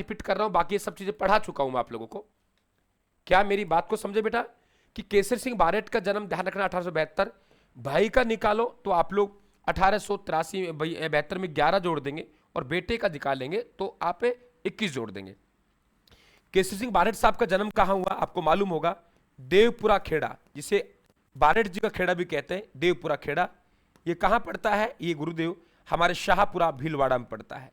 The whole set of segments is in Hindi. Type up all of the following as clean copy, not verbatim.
रिपीट कर रहा हूं, बाकी ये सब चीजें पढ़ा चुका हूं मैं आप लोगों को। क्या मेरी बात को समझे बेटा कि केसर सिंह बारेट का जन्म ध्यान रखना 1872, भाई का निकालो तो आप लोग 1883 72 में 11 जोड़ देंगे और बेटे का निकालेंगे तो आप 21 जोड़ देंगे। केसर सिंह बारेट साहब का जन्म कहां हुआ आपको मालूम होगा, देवपुरा खेड़ा, जिसे बारेट जी का खेड़ा भी कहते हैं, देवपुरा खेड़ा। ये कहां पड़ता है, ये गुरुदेव हमारे शाहपुरा भीलवाड़ा में पड़ता है,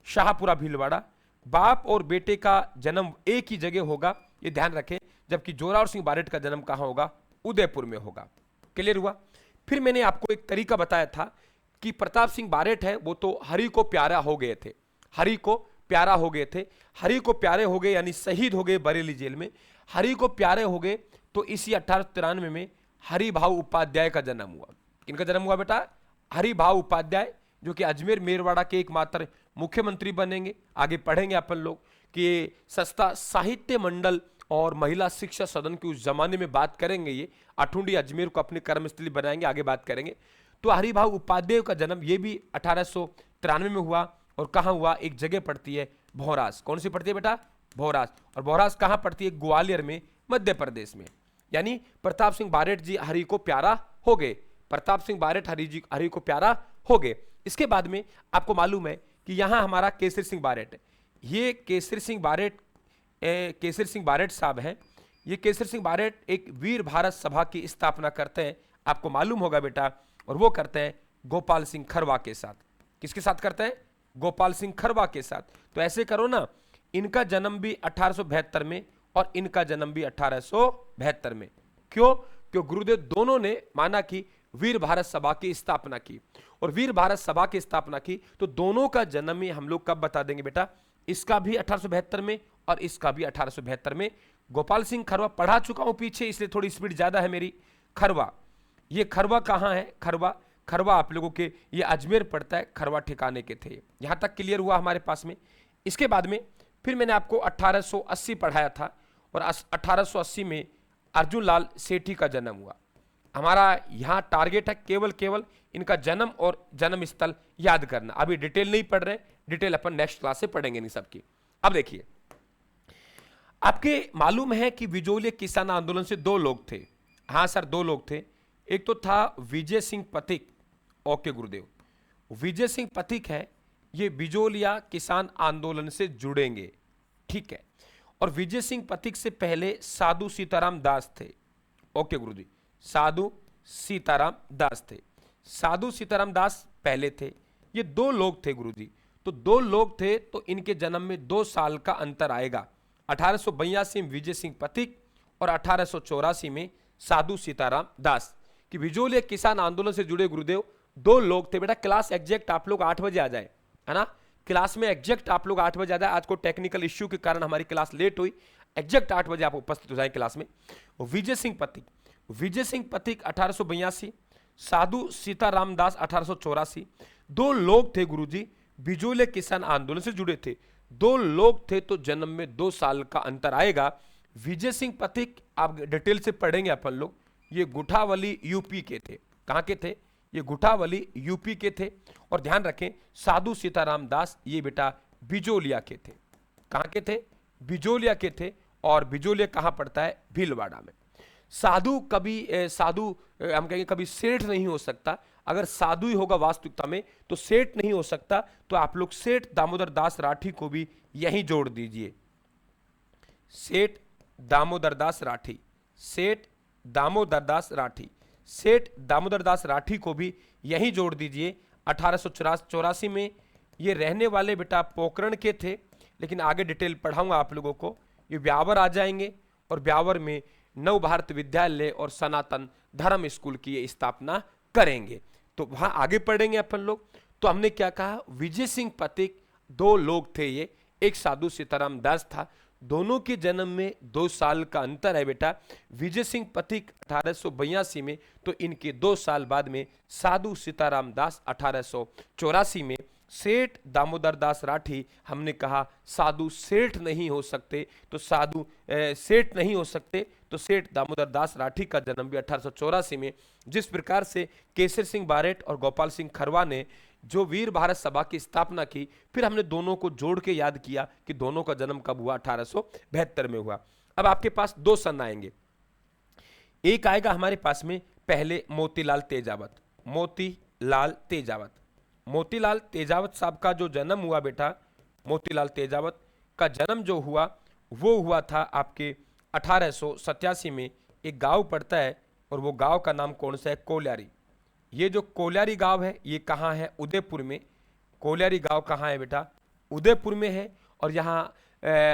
शाहपुरा भीलवाड़ा। बाप और बेटे का जन्म एक ही जगह होगा, ये ध्यान रखें, जबकि जोरावर सिंह बारेट का जन्म कहां होगा, उदयपुर में होगा। क्लियर हुआ। फिर मैंने आपको एक तरीका बताया था कि प्रताप सिंह बारेट है वो तो हरि को प्यारा हो गए थे, हरि को प्यारा हो गए थे, हरि को प्यारे हो गए यानी शहीद हो गए बरेली जेल में। हरि को प्यारे हो गए तो इसी 1893 में हरि भाऊ उपाध्याय का जन्म हुआ। किनका जन्म हुआ बेटा, हरि भाऊ उपाध्याय, जो कि अजमेर मेरवाड़ा के एकमात्र मुख्यमंत्री बनेंगे। आगे पढ़ेंगे अपन लोग कि संस्था साहित्य मंडल और महिला शिक्षा सदन की उस जमाने में बात करेंगे, ये अठुंडी अजमेर को अपनी कर्मस्थली बनाएंगे, आगे बात करेंगे। तो हरि भाऊ उपाध्याय का जन्म ये भी 1893 में हुआ और कहां हुआ, एक जगह पड़ती है भौरास। कौन सी पड़ती है बेटा, भौरास। और भौरास कहां पड़ती है, ग्वालियर में, मध्य प्रदेश में। यानी प्रताप सिंह बारेट जी हरि को प्यारा हो गए, प्रताप सिंह बारेट हरि को प्यारा हो गए। इसके बाद में आपको मालूम है कि यहां हमारा केसर सिंह बारेट है, ये केसर सिंह बारेट साहब हैं। ये केसर सिंह बारेट एक वीर भारत सभा की स्थापना करते हैं, आपको मालूम होगा बेटा, और वो करते हैं गोपाल सिंह खरवा के साथ। किसके साथ करते हैं, गोपाल सिंह खरवा के साथ। तो ऐसे करो ना, इनका जन्म भी 1872 में और इनका जन्म भी 1872 में। क्यों, क्यों गुरुदेव दोनों ने माना कि वीर भारत सभा की स्थापना की, और वीर भारत सभा की स्थापना की, तो दोनों का जन्म ही हम लोग कब बता देंगे बेटा, इसका भी 1872 में और इसका भी 1872 में। गोपाल सिंह खरवा पढ़ा चुका हूं पीछे, इसलिए थोड़ी स्पीड ज्यादा है मेरी। खरवा, ये खरवा कहां है, खरवा, खरवा आप लोगों के ये अजमेर पड़ता है, खरवा ठिकाने के थे। यहां तक क्लियर हुआ हमारे पास में। इसके बाद में फिर मैंने आपको 1880 पढ़ाया था, और 1880 में अर्जुन लाल सेठी का जन्म हुआ। हमारा यहां टारगेट है केवल इनका जन्म और जन्म स्थल याद करना। अभी डिटेल नहीं पढ़ रहे, डिटेल अपन नेक्स्ट क्लास से पढ़ेंगे इन सबकी। अब देखिए, आपके मालूम है कि बिजोलिया किसान आंदोलन से दो लोग थे। हां सर, दो लोग थे। एक तो था विजय सिंह पथिक। ओके गुरुदेव, विजय सिंह पथिक है, ये बिजोलिया किसान आंदोलन से जुड़ेंगे, ठीक है। और विजय सिंह पथिक से पहले साधु सीताराम दास थे। ओके गुरुजी, साधु सीताराम दास थे, साधु सीताराम दास पहले थे। ये दो लोग थे गुरुजी, तो दो लोग थे, तो इनके जन्म में 2 साल का अंतर आएगा। 1882 में विजय सिंह पथिक और 1884 में साधु सीताराम दास। कि बिजोलिया किसान आंदोलन से जुड़े गुरुदेव दो लोग थे। बेटा क्लास एग्जैक्ट आप लोग 8 बजे आ जाए, है ना, क्लास में एग्जैक्ट आप लोग 8 बजे आ जाए। आज को टेक्निकल इश्यू के कारण हमारी क्लास लेट हुई, एग्जैक्ट 8 बजे आप उपस्थित हो जाए क्लास में। विजय सिंह पथिक, विजय सिंह पथिक 1882, साधु सीताराम दास 1884। दो लोग थे गुरुजी, बिजोलिया किसान आंदोलन से जुड़े थे, दो लोग थे, तो जन्म में 2 साल का अंतर आएगा। विजय सिंह पथिक आप डिटेल से पढ़ेंगे अपन लोग, ये गुठावली यूपी के थे। कहां के थे, ये गुठावली यूपी के थे। और ध्यान रखें साधु सीताराम दास ये बेटा बिजोलिया के थे। कहां के थे, बिजोलिया के थे। और बिजोलिया कहां पड़ता है, भीलवाड़ा में। साधु कभी साधु हम कहेंगे कभी सेठ नहीं हो सकता। अगर साधु ही होगा वास्तविकता में तो सेठ नहीं हो सकता। तो आप लोग सेठ दामोदर दास राठी को भी यहीं जोड़ दीजिए, सेठ दामोदर दास राठी, सेठ दामोदर दास राठी, सेठ दामोदर दास राठी को भी यहीं जोड़ दीजिए। 1884 में ये रहने वाले बेटा पोखरण के थे, लेकिन आगे डिटेल पढ़ाऊंगा आप लोगों को। ये ब्यावर आ जाएंगे और ब्यावर में नव भारत विद्यालय और सनातन धर्म स्कूल की ये स्थापना करेंगे, तो वहां आगे पढ़ेंगे अपन लोग। तो हमने क्या कहा, विजय सिंह पथिक दो लोग थे, ये एक साधु सीताराम दास था। दोनों के जन्म में 2 साल का अंतर है बेटा। विजय सिंह पथिक 1882 में, तो इनके 2 साल बाद में साधु सीताराम दास 1884 में। सेठ दामोदर दास राठी हमने कहा साधु सेठ नहीं हो सकते, तो साधु सेठ नहीं हो सकते, तो सेठ दामोदर दास राठी का जन्म भी 1884 में। जिस प्रकार से केसर सिंह बारेट और गोपाल सिंह खरवा ने जो वीर भारत सभा की स्थापना की, फिर हमने दोनों को जोड़ के याद किया कि दोनों का जन्म कब हुआ, 1872 में हुआ। अब आपके पास दो सन आएंगे, एक आएगा हमारे पास में पहले मोतीलाल तेजावत। मोतीलाल तेजावत, मोतीलाल तेजावत साहब का जो जन्म हुआ बेटा, मोतीलाल तेजावत का जन्म जो हुआ वो हुआ था आपके 1887 में। एक गांव पड़ता है और वो गांव का नाम कौन सा है, कोल्यारी। ये जो कोल्यारी गांव है ये कहाँ है, उदयपुर में। कोल्यारी गांव कहाँ है बेटा, उदयपुर में है। और यहाँ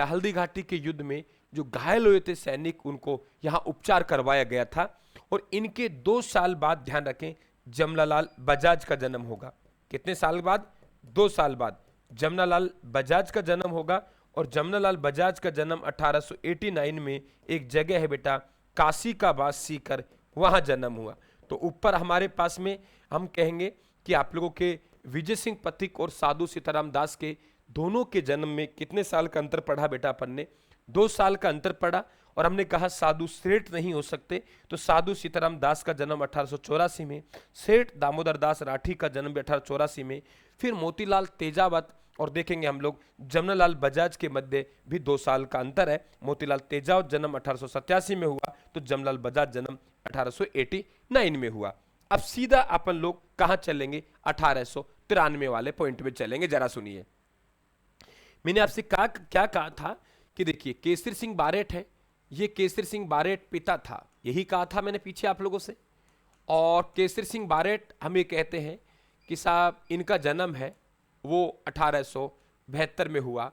हल्दी घाटी के युद्ध में जो घायल हुए थे सैनिक, उनको यहाँ उपचार करवाया गया था। और इनके 2 साल बाद, ध्यान रखें, जमनालाल बजाज का जन्म होगा। कितने साल बाद, 2 साल बाद जमनालाल बजाज का जन्म होगा। और जमनालाल बजाज का जन्म 1889 में एक जगह है बेटा, काशी का बास सीकर, वहां जन्म हुआ। तो ऊपर हमारे पास में हम कहेंगे कि आप लोगों के विजय सिंह पथिक और साधु सीताराम दास के दोनों के जन्म में कितने साल का अंतर पढ़ा बेटा अपन ने, 2 साल का अंतर पड़ा। और हमने कहा साधु श्रेष्ठ नहीं हो सकते, तो साधु सीताराम दास का जन्म 1884 में, सेठ दामोदर दास राठी का जन्म भी 1884 में, फिर मोतीलाल तेजावत और देखेंगे हम लोग जमनालाल बजाज के मध्य भी 2 साल का अंतर है। मोतीलाल तेजावत जन्म 1887 में हुआ, तो जमनालाल बजाज जन्म 1889 में हुआ। अब सीधा अपन लोग कहां चलेंगे, 1893 वाले पॉइंट में चलेंगे। जरा सुनिए, मैंने आपसे क्या कहा था कि देखिए केसरी सिंह बारेट है, ये केसरी सिंह बारेट पिता था, यही कहा था मैंने पीछे आप लोगों से। और केसरी सिंह बारेट हम ये कहते हैं कि साहब इनका जन्म है वो 1872 में हुआ।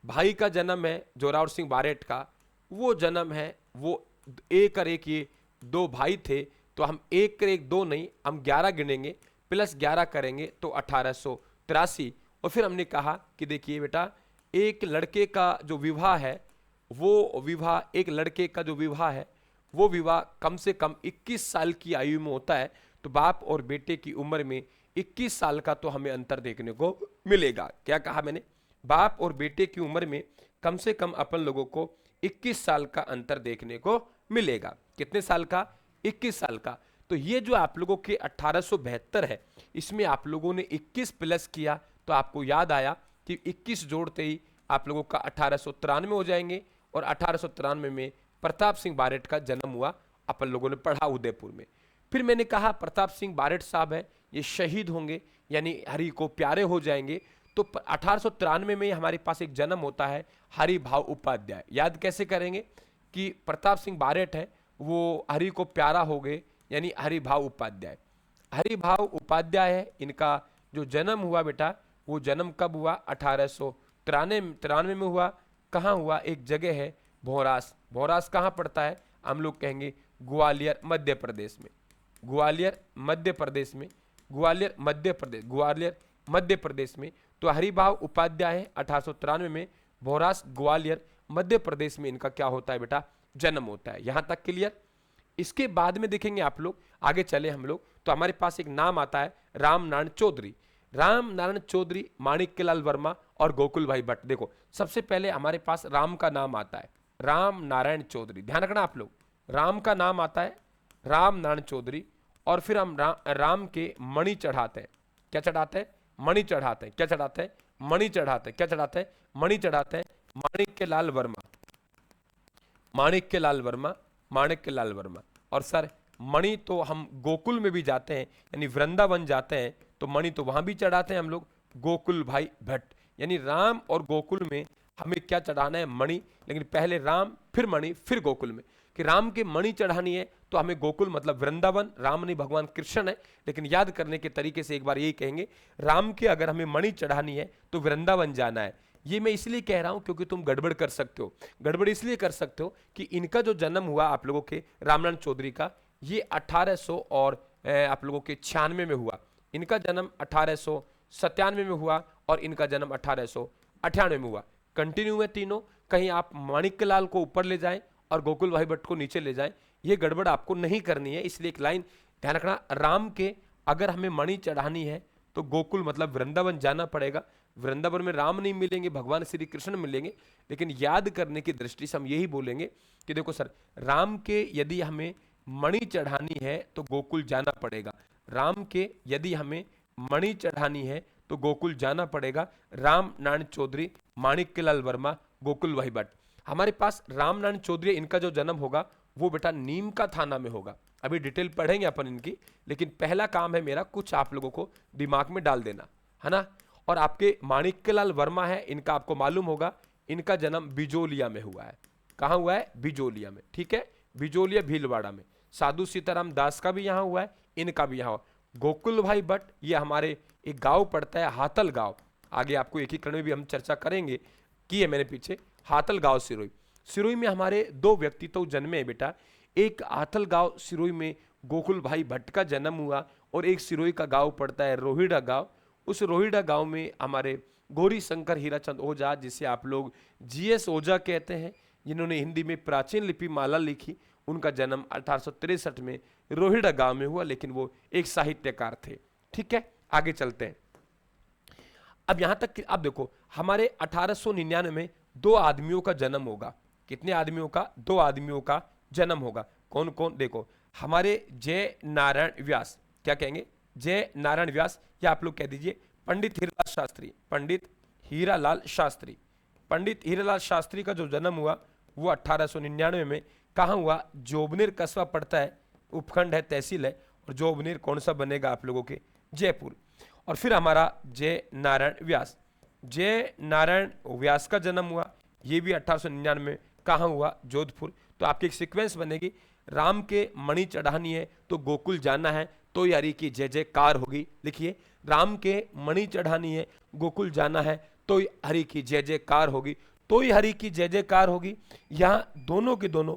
भाई का जन्म है जोरावर सिंह बारेट का, वो जन्म है वो एक और एक, ये 2 भाई थे, तो हम 1 कर 1 2 नहीं, हम 11 गिनेंगे, प्लस 11 करेंगे तो 1883। और फिर हमने कहा कि देखिए बेटा, एक लड़के का जो विवाह है, वो विवाह, एक लड़के का जो विवाह है वो विवाह कम से कम 21 साल की आयु में होता है। तो बाप और बेटे की उम्र में 21 साल का तो हमें अंतर देखने को मिलेगा। क्या कहा मैंने, बाप और बेटे की उम्र में कम से कम अपन लोगों को 21 साल का अंतर देखने को मिलेगा। कितने साल का, 21 साल का। तो ये जो आप लोगों के 1872 है, इसमें आप लोगों ने 21 प्लस किया तो आपको याद आया कि 21 जोड़ते ही आप लोगों का 1893 हो जाएंगे। और 1893 में प्रताप सिंह बारेट का जन्म हुआ, अपन लोगों ने पढ़ा उदयपुर में। फिर मैंने कहा प्रताप सिंह बारेट साहब है, ये शहीद होंगे यानी हरि को प्यारे हो जाएंगे। तो 1893 में हमारे पास एक जन्म होता है हरि भाव उपाध्याय। याद कैसे करेंगे कि प्रताप सिंह बारेट है वो हरि को प्यारा हो गए, यानी हरि भाव उपाध्याय। हरि भाव उपाध्याय है, इनका जो जन्म हुआ बेटा, वो जन्म कब हुआ, 1893 में हुआ। कहाँ हुआ, एक जगह है भोरास। भोरास कहाँ पड़ता है, हम लोग कहेंगे ग्वालियर मध्य प्रदेश में। ग्वालियर मध्य प्रदेश में, ग्वालियर मध्य प्रदेश, ग्वालियर मध्य प्रदेश में। तो हरिभाव उपाध्याय है, 1893 में भोरास ग्वालियर मध्य प्रदेश में इनका क्या होता है बेटा, जन्म होता है। यहां तक क्लियर। इसके बाद में देखेंगे आप लोग, आगे चले हम लोग, तो हमारे पास एक नाम आता है राम नारायण चौधरी। राम नारायण चौधरी, माणिक्यलाल वर्मा और गोकुल भाई भट्ट। देखो सबसे पहले हमारे पास राम का नाम आता है, राम नारायण चौधरी। ध्यान रखना आप लोग, राम का नाम आता है राम नारायण चौधरी। और फिर हम राम के मणि चढ़ाते हैं। क्या चढ़ाते हैं, मणि चढ़ाते हैं। क्या चढ़ाते हैं, मणि चढ़ाते हैं। क्या चढ़ाते हैं, मणि चढ़ाते हैं। माणिक्यलाल वर्मा, माणिक्यलाल वर्मा, माणिक्यलाल वर्मा। और सर मणि तो हम गोकुल में भी जाते हैं, यानी वृंदावन जाते हैं तो मणि तो वहां भी चढ़ाते हैं हम लोग, गोकुल भाई भट्ट। यानी राम और गोकुल में हमें क्या चढ़ाना है, मणि। लेकिन पहले राम फिर मणि फिर गोकुल में, कि राम के मणि चढ़ानी है तो हमें गोकुल मतलब वृंदावन, राम नहीं भगवान कृष्ण है। लेकिन याद करने के तरीके से एक बार यही कहेंगे, राम के अगर हमें मणि चढ़ानी है तो वृंदावन जाना है। ये मैं इसलिए कह रहा हूं क्योंकि तुम गड़बड़ कर सकते हो। गड़बड़ इसलिए कर सकते हो कि इनका जो जन्म हुआ आप लोगों के रामनारायण चौधरी का, ये 1800 और आप लोगों के 96 में हुआ। इनका जन्म 1897 में हुआ और इनका जन्म 1898 में हुआ। कंटिन्यू में तीनों, कहीं आप माणिक्यलाल को ऊपर ले जाएं और गोकुल भाई भट्ट को नीचे ले जाएं, ये गड़बड़ आपको नहीं करनी है। इसलिए एक लाइन ध्यान रखना, राम के अगर हमें मणि चढ़ानी है तो गोकुल मतलब वृंदावन जाना पड़ेगा। वृंदावन में राम नहीं मिलेंगे, भगवान श्री कृष्ण मिलेंगे। लेकिन याद करने की दृष्टि से हम यही बोलेंगे कि देखो सर, राम के यदि हमें मणि चढ़ानी है तो गोकुल जाना पड़ेगा। राम के यदि हमें मणि चढ़ानी है तो गोकुल जाना पड़ेगा, राम नारायण चौधरी, माणिक्यलाल वर्मा, गोकुल भाई भट्ट। हमारे पास राम नारायण चौधरी, इनका जो जन्म होगा वो बेटा नीम का थाना में होगा। अभी डिटेल पढ़ेंगे अपन इनकी, लेकिन पहला काम है मेरा कुछ आप लोगों को दिमाग में डाल देना, है ना। और आपके माणिक्यलाल वर्मा है, इनका आपको मालूम होगा, इनका जन्म बिजोलिया में हुआ है। कहाँ हुआ है? बिजोलिया में, ठीक है, बिजोलिया भीलवाड़ा में। साधु सीताराम दास का भी यहाँ हुआ है, इनका भी यहाँ हुआ। गोकुल भाई भट्ट, ये हमारे एक गांव पड़ता है हातल गांव, आगे आपको एकीकरण में भी हम चर्चा करेंगे, की है मैंने पीछे, हातल गांव सिरोही। सिरोही में हमारे दो व्यक्तित्व जन्मे हैं बेटा, एक हातल गांव सिरोही में गोकुल भाई भट्ट का जन्म हुआ, और एक सिरोही का गांव पड़ता है रोहिड़ा गांव। उस रोहिड़ा गांव में हमारे गौरी शंकर हीराचंद ओझा, जिसे आप लोग जीएस ओझा कहते हैं, जिन्होंने हिंदी में प्राचीन लिपि माला लिखी, उनका जन्म 1863 में रोहिड़ा गांव में हुआ, लेकिन वो एक साहित्यकार थे। ठीक है, आगे चलते हैं। अब यहां तक आप देखो, हमारे 1899 में दो आदमियों का जन्म होगा। कितने आदमियों का? दो आदमियों का जन्म होगा। कौन कौन? देखो, हमारे जय नारायण व्यास, क्या कहेंगे? जय नारायण व्यास, या आप लोग कह दीजिए पंडित हीरालाल शास्त्री। पंडित हीरालाल शास्त्री, पंडित हीरालाल शास्त्री का जो जन्म हुआ वो 1899 में कहाँ हुआ? जोबनेर कस्बा पड़ता है, उपखंड है, तहसील है, और जोबनेर कौन सा बनेगा आप लोगों के? जयपुर। और फिर हमारा जय नारायण व्यास, जय नारायण व्यास का जन्म हुआ, ये भी 1899 में कहाँ हुआ? जोधपुर। तो आपकी एक सीक्वेंस बनेगी, राम के मणि चढ़ानी है तो गोकुल जाना है, तो हरि की जय जयकार होगी। लिखिए, राम के मणि चढ़ानी है, गोकुल जाना है, तो हरि की जय जयकार होगी, तो ही हरि की जय जयकार होगी। यहाँ दोनों के दोनों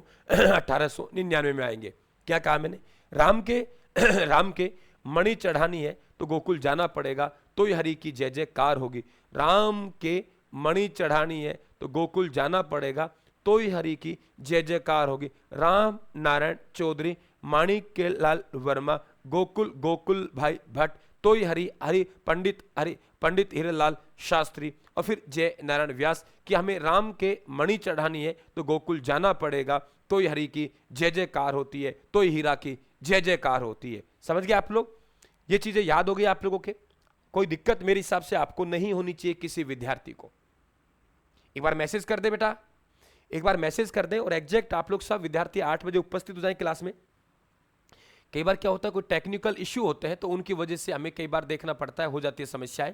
1899 में आएंगे। क्या कहा मैंने? राम के मणि चढ़ानी है तो गोकुल जाना पड़ेगा, तो ही हरि की जय जयकार होगी। राम के मणि चढ़ानी है तो गोकुल जाना पड़ेगा, तो ही हरि की जय जयकार होगी। राम नारायण चौधरी, माणिक्यलाल वर्मा, गोकुल भाई भट्ट, तो ही हरि पंडित हीरालाल शास्त्री, और फिर जय नारायण व्यास कि हमें राम के मणि चढ़ानी है तो गोकुल जाना पड़ेगा, तो ही हरि की जय जयकार होती है, तो ही हीरा की जय जयकार होती है। समझ गए आप लोग? ये चीजें याद हो गई आप लोगों के? कोई दिक्कत मेरे हिसाब से आपको नहीं होनी चाहिए किसी विद्यार्थी को। एक बार मैसेज कर दे बेटा, एक बार मैसेज कर दें, और एग्जैक्ट आप लोग सब विद्यार्थी 8 बजे उपस्थित हो जाएं क्लास में। कई बार क्या होता है, कोई टेक्निकल इश्यू होते हैं, तो उनकी वजह से हमें कई बार देखना पड़ता है, हो जाती है समस्याएं।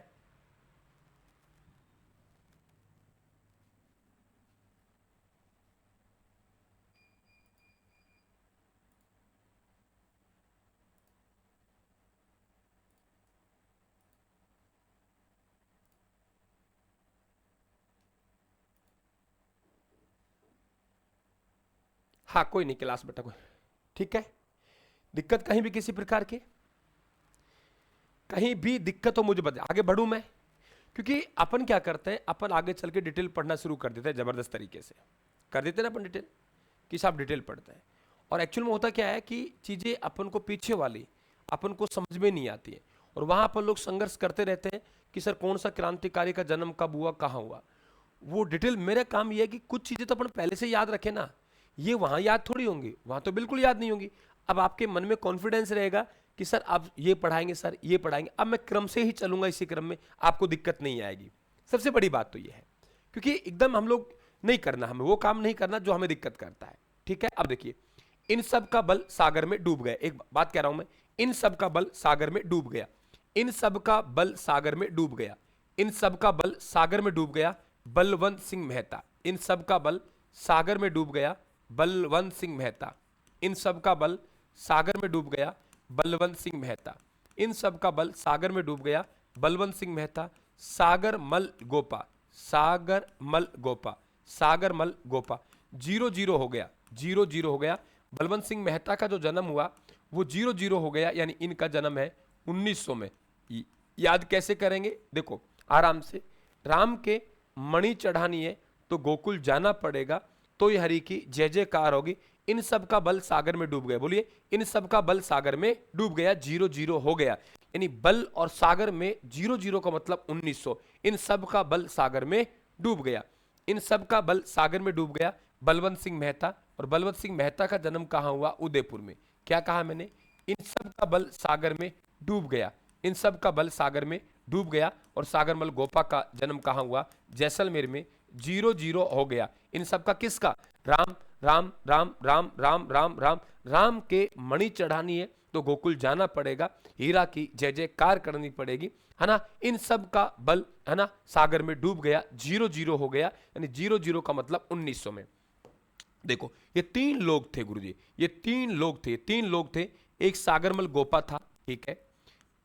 हाँ, कोई नहीं क्लास बेटा, कोई ठीक है। दिक्कत कहीं भी किसी प्रकार की, कहीं भी दिक्कत हो मुझे बता, आगे बढ़ूं मैं। क्योंकि अपन क्या करते हैं, अपन आगे चल के डिटेल पढ़ना शुरू कर देते हैं, जबरदस्त तरीके से कर देते हैं ना अपन डिटेल, कि साहब डिटेल पढ़ते हैं। और एक्चुअल में होता क्या है कि चीजें अपन को पीछे वाली अपन को समझ में नहीं आती है, और वहां अपन लोग संघर्ष करते रहते हैं कि सर कौन सा क्रांतिकारी का जन्म कब हुआ, कहाँ हुआ। वो डिटेल, मेरा काम ये है कि कुछ चीजें तो अपन पहले से याद रखें ना, ये वहां याद थोड़ी होंगी, वहां तो बिल्कुल याद नहीं होंगी। अब आपके मन में कॉन्फिडेंस रहेगा कि सर आप ये पढ़ाएंगे, सर ये पढ़ाएंगे, अब मैं क्रम से ही चलूंगा, इसी क्रम में आपको दिक्कत नहीं आएगी। सबसे बड़ी बात तो ये है, क्योंकि एकदम हम लोग नहीं करना, हमें वो काम नहीं करना जो हमें दिक्कत करता है। ठीक है, अब देखिए, इन सब का बल सागर में डूब गया। एक बात कह रहा हूं मैं, इन सब का बल सागर में डूब गया, इन सब का बल सागर में डूब गया, इन सब का बल सागर में डूब गया, बलवंत सिंह मेहता। इन सब का बल सागर में डूब गया, बलवंत सिंह मेहता। इन सब का बल सागर में डूब गया, बलवंत सिंह मेहता। इन सब का बल सागर में डूब गया, बलवंत सिंह मेहता। सागर मल गोपा, सागर मल गोपा, सागर मल गोपा। 0-0 हो गया, 0-0 हो गया। बलवंत सिंह मेहता का जो जन्म हुआ वो 0-0 हो गया, यानी इनका जन्म है 1900 में। याद कैसे करेंगे? देखो आराम से, राम के मणि चढ़ानी है तो गोकुल जाना पड़ेगा, तो ही हरि की जय जयकार होगी। इन सब का बल सागर में डूब गया, बोलिए, इन सब का बल सागर में डूब गया, 0-0 हो गया। यानी बल और सागर में 0-0 का मतलब 1900। इन सब का बल सागर में डूब गया, इन सब का बल सागर में डूब गया, बलवंत सिंह मेहता। और बलवंत सिंह मेहता का जन्म कहां हुआ? उदयपुर में। क्या कहा मैंने? इन सब का बल सागर में डूब गया, इन सब का बल सागर में डूब गया और सागरमल गोपा का जन्म कहाँ हुआ? जैसलमेर में। 0-0 हो गया। इन सब का किसका? राम राम राम राम राम राम राम राम के मणि चढ़ानी है तो गोकुल जाना पड़ेगा, हीरा की जय जयकार करनी पड़ेगी, है ना। इन सब का बल, है ना, सागर में डूब गया। 0-0 हो गया, यानी 0-0 का मतलब 1900 में। देखो ये 3 लोग थे गुरुजी, ये 3 लोग थे, 3 लोग थे। एक सागरमल गोपा था, ठीक है।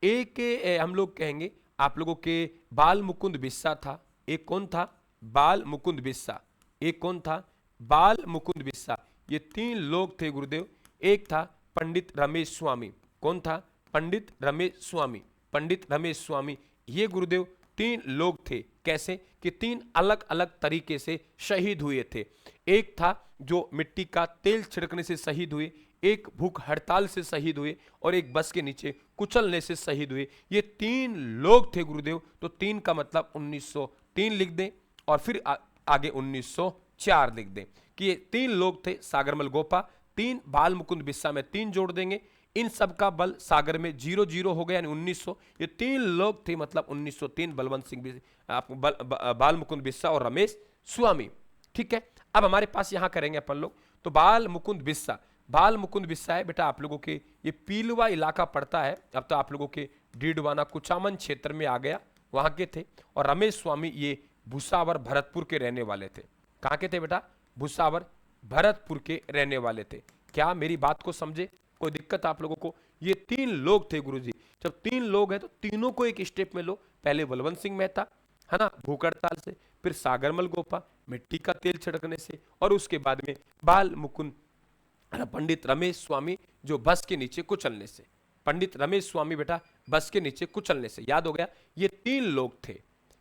एक हम लोग कहेंगे आप लोगों के बाल मुकुंद बिस्सा था। एक कौन था? बाल मुकुंद बिस्सा। एक कौन था? बाल मुकुंद बिस्सा। ये 3 लोग थे गुरुदेव। एक था पंडित रमेश स्वामी। कौन था? पंडित रमेश स्वामी। पंडित रमेश स्वामी ये गुरुदेव 3 लोग थे। कैसे कि 3 अलग अलग तरीके से शहीद हुए थे। एक था जो मिट्टी का तेल छिड़कने से शहीद हुए, एक भूख हड़ताल से शहीद हुए और एक बस के नीचे कुचलने से शहीद हुए। ये 3 लोग थे गुरुदेव। तो 3 का मतलब 1903 लिख दें और फिर आगे 1904 लिख दें कि ये 3 लोग थे। सागरमल गोपा 3, बाल मुकुंद बिस्सा में 3 जोड़ देंगे। इन सब का बल सागर में 0-0 हो गया, यानी 1900। ये 3 लोग थे, मतलब 1903 बलवंत सिंह बाल मुकुंद बिस्सा और रमेश स्वामी, ठीक है। अब हमारे पास यहां करेंगे अपन लोग तो बाल मुकुंद बिस्सा। बाल मुकुंद बिस्सा है बेटा आप लोगों के ये पीलवा इलाका पड़ता है। अब तो आप लोगों के डीडवाना कुचामन क्षेत्र में आ गया, वहां के थे। और रमेश स्वामी ये भुसावर भरतपुर के रहने वाले थे। कहां के थे बेटा? भुसावर भरतपुर के रहने वाले थे। क्या मेरी बात को समझे? कोई दिक्कत आप लोगों को? ये 3 लोग थे गुरुजी। जब 3 लोग हैं तो तीनों को एक स्टेप में लो। पहले बलवंत सिंह मेहता, है ना, भूख हड़ताल से, फिर सागरमल गोपा मिट्टी का तेल छिड़कने से, और उसके बाद में बाल मुकुंद पंडित रमेश स्वामी जो बस के नीचे कुचलने से। पंडित रमेश स्वामी बेटा बस के नीचे कुचलने से। याद हो गया? ये 3 लोग थे।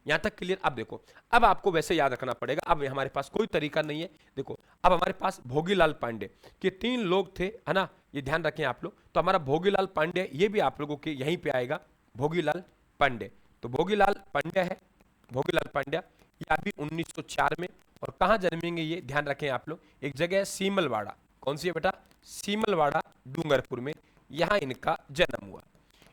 यहां तक क्लियर? अब देखो, अब आपको वैसे याद रखना पड़ेगा, अब हमारे पास कोई तरीका नहीं है। देखो अब हमारे पास भोगीलाल पांडे के 3 लोग थे, है ना, ये ध्यान रखें आप लोग। तो हमारा भोगीलाल पांडे ये भी आप लोगों के यहीं पे आएगा, भोगीलाल पांडे। तो भोगीलाल पांड्या है, भोगीलाल पांड्या ये अभी 1904 में। और कहां जन्मेंगे ये ध्यान रखें आप लोग? एक जगह है सीमलवाड़ा। कौन सी है बेटा? सीमलवाड़ा डूंगरपुर में, यहां इनका जन्म हुआ।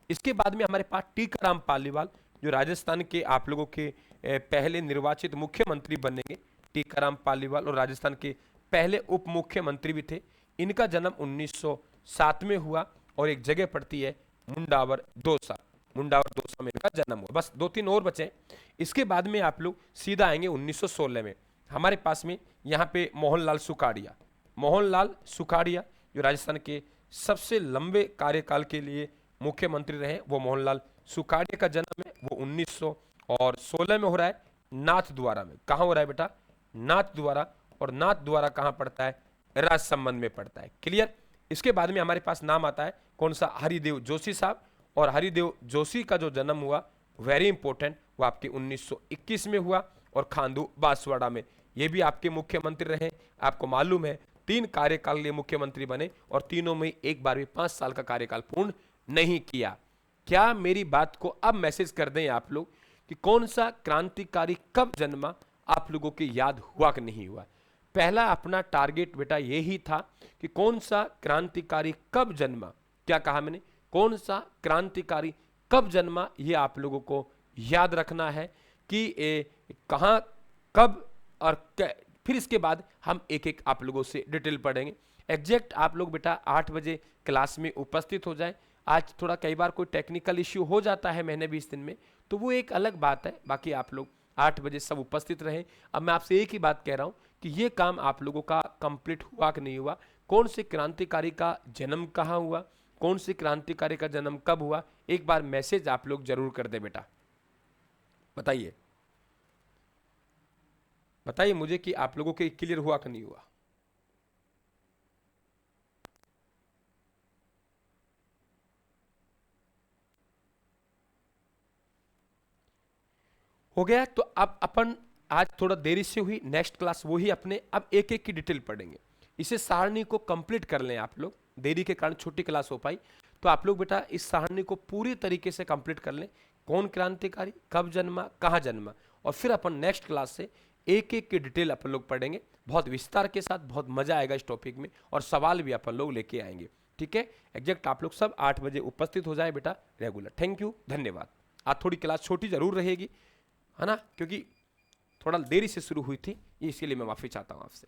इसके बाद में हमारे पास टीकाराम पालीवाल जो राजस्थान के आप लोगों के पहले निर्वाचित मुख्यमंत्री बनेंगे। टीकाराम पालीवाल और राजस्थान के पहले उप मुख्यमंत्री भी थे। इनका जन्म 1907 में हुआ और एक जगह पड़ती है मुंडावर दौसा। मुंडावर दौसा में इनका जन्म हुआ। बस 2-3 और बचे। इसके बाद में आप लोग सीधा आएंगे 1916 में। हमारे पास में यहाँ पे मोहनलाल सुखाड़िया। मोहनलाल सुखाड़िया जो राजस्थान के सबसे लंबे कार्यकाल के लिए मुख्यमंत्री रहे, वो मोहनलाल सुखाड़िया का जन्म है वो 1916 में हो रहा है नाथद्वारा में। कहाँ हो रहा है बेटा? नाथद्वारा। और नाथद्वारा कहाँ पड़ता है? राजसमंद में पड़ता है। क्लियर? इसके बाद में हमारे पास नाम आता है कौन सा? हरिदेव जोशी साहब। और हरिदेव जोशी का जो जन्म हुआ वेरी इंपॉर्टेंट, वो आपके 1921 में हुआ और खांडू बांसवाड़ा में। ये भी आपके मुख्यमंत्री रहे। आपको मालूम है 3 कार्यकाल लिए मुख्यमंत्री बने और तीनों में एक बार भी 5 साल का कार्यकाल पूर्ण नहीं किया। क्या मेरी बात को अब मैसेज कर दें आप लोग कि कौन सा क्रांतिकारी कब जन्मा? आप लोगों के याद हुआ कि नहीं हुआ? पहला अपना टारगेट बेटा यही था कि कौन सा क्रांतिकारी कब जन्मा। क्या कहा मैंने? कौन सा क्रांतिकारी कब जन्मा, ये आप लोगों को याद रखना है कि कहां, कब और फिर इसके बाद हम एक एक आप लोगों से डिटेल पढ़ेंगे। एग्जैक्ट आप लोग बेटा 8 बजे क्लास में उपस्थित हो जाएं। आज थोड़ा कई बार कोई टेक्निकल इश्यू हो जाता है महीने 20 दिन में, तो वो एक अलग बात है। बाकी आप लोग 8 बजे सब उपस्थित रहें। अब मैं आपसे एक ही बात कह रहा हूं कि ये काम आप लोगों का कंप्लीट हुआ कि नहीं हुआ? कौन से क्रांतिकारी का जन्म कहाँ हुआ, कौन से क्रांतिकारी का जन्म कब हुआ, एक बार मैसेज आप लोग जरूर कर दे बेटा। बताइए बताइए मुझे कि आप लोगों के क्लियर हुआ कि नहीं हुआ? हो गया? तो अब अपन आज थोड़ा देरी से हुई, नेक्स्ट क्लास वही अपने अब एक एक की डिटेल पढ़ेंगे। इसे सारणी को कंप्लीट कर लें आप लोग, देरी के कारण छोटी क्लास हो पाई, तो आप लोग बेटा इस सारणी को पूरी तरीके से कंप्लीट कर लें। कौन क्रांतिकारी कब जन्मा, कहाँ जन्मा, और फिर अपन नेक्स्ट क्लास से एक एक की डिटेल अपन लोग पढ़ेंगे बहुत विस्तार के साथ। बहुत मजा आएगा इस टॉपिक में और सवाल भी अपन लोग लेके आएंगे। ठीक है, एग्जैक्ट आप लोग सब 8 बजे उपस्थित हो जाए बेटा रेगुलर। थैंक यू, धन्यवाद। आज थोड़ी क्लास छोटी जरूर रहेगी, है ना, क्योंकि थोड़ा देरी से शुरू हुई थी, इसके लिए मैं माफी चाहता हूं आपसे।